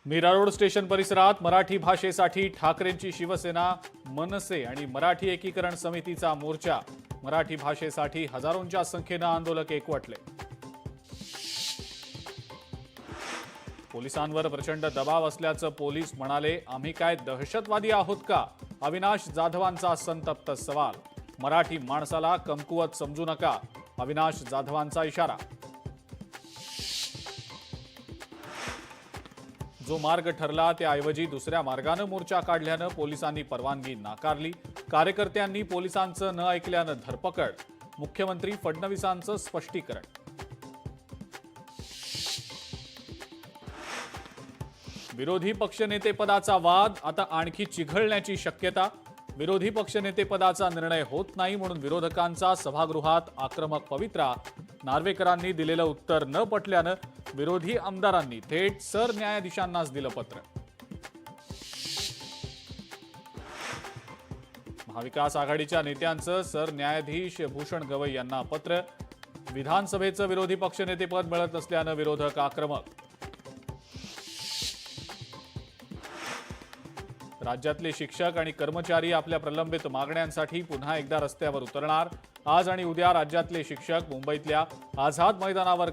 Mira road station परिसरात मराठी भाषेसाठी ठाकरेंची शिवसेना, मनसे आणि मराठी एकीकरण समितीचा मोर्चा। मराठी भाषेसाठी हजारोंच्या संख्येने आंदोलक एकवटले। पोलिसांवर प्रचंड दबाव असल्याचं पोलीस म्हणाले। आम्ही काय दहशतवादी आहोत का? अविनाश जाधवांचा संतप्त सवाल। मराठी माणसाला कमकुवत समजू नका, अविनाश जाधवांचा इशारा। जो मार्ग ठरला त्याऐवजी दुसऱ्या मार्गाने मोर्चा काढल्यानं पोलिसांनी परवानगी नाकारली। कार्यकर्त्यांनी पोलिसांचं न ऐकल्यानं धरपकड। मुख्यमंत्री फडणवीसांचं स्पष्टीकरण। विरोधी पक्षनेतेपदाचा वाद आता आणखी चिघळण्याची शक्यता। विरोधी पक्षनेतेपदाचा निर्णय होत नाही म्हणून विरोधकांचा सभागृहात आक्रमक पवित्रा। नार्वेकरांनी दिलेलं उत्तर न पटल्यानं विरोधी आमदारांनी थेट सरन्यायाधीशांनाच दिलं पत्र। महाविकास आघाडीच्या नेत्यांचं सरन्यायाधीश भूषण गवई यांना पत्र। विधानसभेचं विरोधी पक्षनेतेपद मिळत नसल्यानं विरोधक आक्रमक। राज्यातले शिक्षक आणि कर्मचारी आपल्या प्रलंबित मागण्यांसाठी पुन्हा एकदा रस्त्यावर उतरणार। आज आणि उद्या राज्यातले शिक्षक मुंबईतल्या आझाद मैदानावर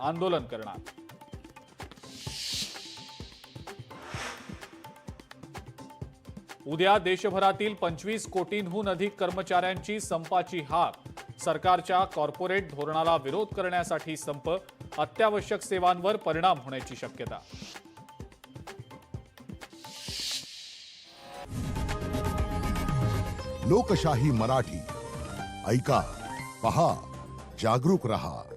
आंदोलन करणार। उद्या देशभरातील 25 कोटींहून अधिक कर्मचाऱ्यांची संपाची हाक। सरकारच्या कॉर्पोरेट धोरणाला विरोध करण्यासाठी संप। अत्यावश्यक सेवांवर परिणाम होण्याची शक्यता। लोकशाही मराठी ऐका, पहा, जागरूक रहा।